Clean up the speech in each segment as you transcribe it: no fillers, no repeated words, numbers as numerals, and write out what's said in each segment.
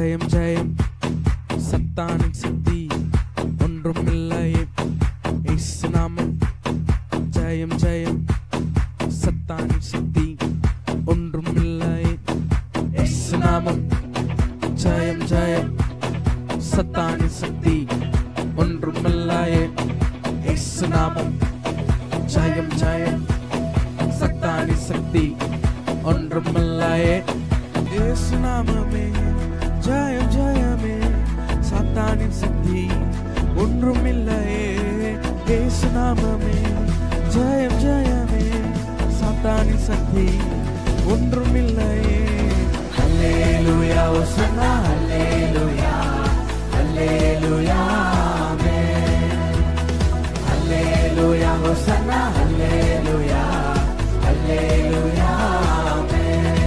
ஜெயம் ஜெயம் சத்தானின் சக்தி ஒன்றுமில்லையே இயேசு நாமம். ஜெயம் ஜெயம் சத்தானின் சக்தி ஒன்றுமில்லையே இயேசு நாமம். ஜெயம் ஜெயம் சத்தானின் சக்தி ஒன்றுமில்லையே இயேசு நாமம். ஜெயம் ஜெயம் சத்தானின் சக்தி ஒன்றுமில்லையே இயேசு நாமமே. ஜெயம் ஜெயமே சாத்தானின் சக்தி ஒன்றுமில்லையே இயேசு நாமமே. ஜெயம் ஜெயமே சாத்தானின் சக்தி ஒன்றுமில்லையே. அல்லேலூயா ஹோசன்னா அல்லேலூயா அல்லேலூயா ஆமென். அல்லேலூயா ஹோசன்னா அல்லேலூயா அல்லேலூயா ஆமென்.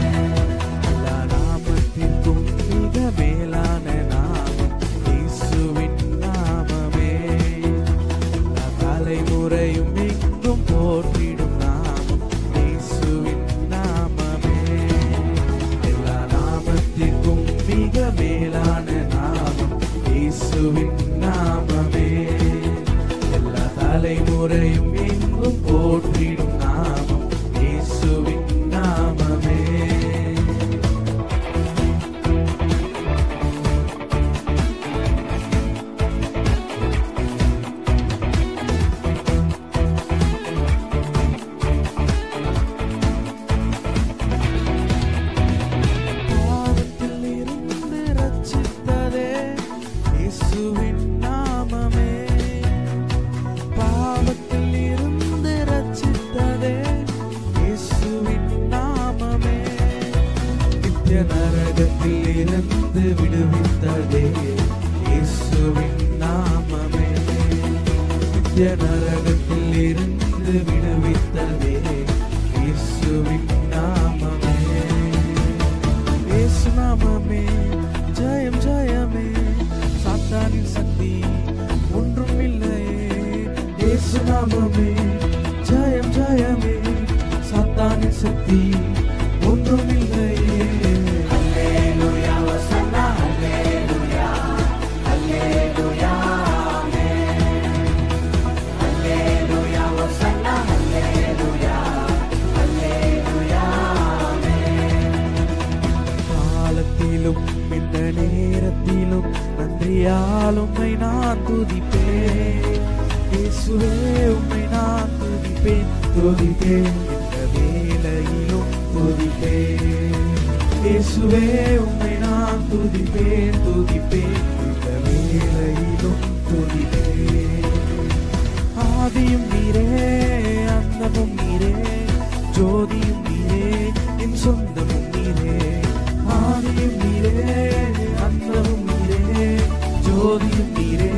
எல்லா நாமத்திற்கும் மிக மேலான நாமம் இயேசுவின் நாமமே. எல்லா தலைமுறையும் எங்கும் போற்றிடும் நாமம் இயேசுவின் நாமமே. எல்லா நாமத்திற்கும் மிக மேலான நாமம் இயேசுவின் நாமமே. எல்லா தலைமுறையும் எங்கும் போற்றிடும் நாமம் இயேசுவின் நாமமே. பாவத்தில் இருந்து ரட்சித்ததே இயேசுவின் நாமமே. பாவத்தில் இருந்து ரட்சித்ததே இயேசுவின் நாமமே. நித்திய நரகத்தில் இருந்து விடுவித்ததே இயேசுவின் நாமமே. நித்திய நரகத்தில் இருந்து விடுவித்ததே இயேசுவின் நாமமே. இயேசு நாமமே. ஜெயம் ஜெயமே சாத்தானின் சக்தி ஒன்றுமில்லையே இயேசு நாமமே. ஜெயம் ஜெயமே சாத்தானின் சக்தி ஒன்றுமில்லையே. அல்லேலூயா ஹோசன்னா அல்லேலூயா அல்லேலூயா ஆமென். அல்லேலூயா ஹோசன்னா அல்லேலூயா அல்லேலூயா ஆமென். காலத்திலும் இந்த நேரத்திலும் நன்றியால் உம்மை நான் துதிப்பேன். இயேசுவே உம்மை நான் துதிப்பேன் துதிப்பேன். இந்த வேளையிலும் துதிப்பேன். இயேசுவே உம்மை நான் துதிப்பேன் துதிப்பேன். இந்த வேளையிலும் துதிப்பேன். ஆதியும் நீரே அந்தமும் நீரே ஜோதியும் நீரே என் சொந்தமும் நீரே. ஆதியும் நீரே அந்தமும் நீரே ஜோதியும் நீரே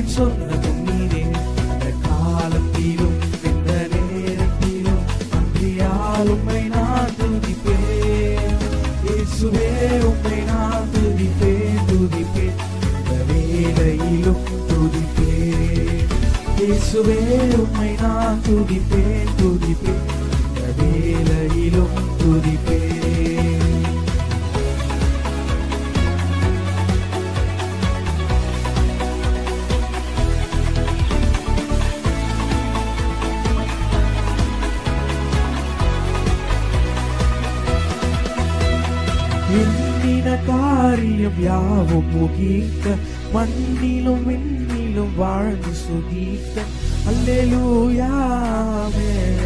என் சொந்தமும் நீரே. இந்த காலத்திலும் இந்த நேரத்திலும் நன்றியால் உம்மை நான் துதிப்பேன். இயேசுவே உம்மை நான் துதிப்பேன் துதிப்பேன். இந்த வேளையிலும் துதிப்பேன். இயேசுவே உம்மை நான் துதிப்பேன் துதிப்பேன். இந்த வேளையிலும் துதிப்பேன். எண்ணின காரியம் யாவும் முகிக்க மண்ணிலும் விண்ணிலும் வாழ்ந்து சுகிக்க. அல்லேலூயா ஆமென்.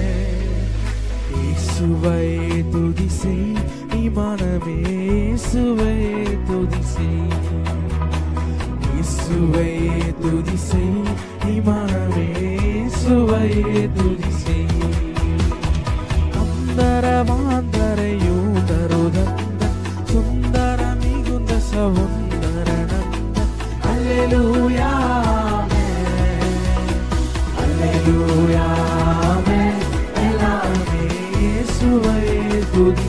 இயேசுவை துதி செய் நீ மனமே இயேசுவை துதி செய். இயேசுவை துதி செய் நீ மனமே இயேசுவை துதி செய். அந்தர மாந்தரையூதருதந்த சுந்தர மிகுந்த சவுந்தர நந்த. அல்லேலூயா ஆமென். அல்லேலூயா ஆமென். எல்லாமே இயேசுவை துதி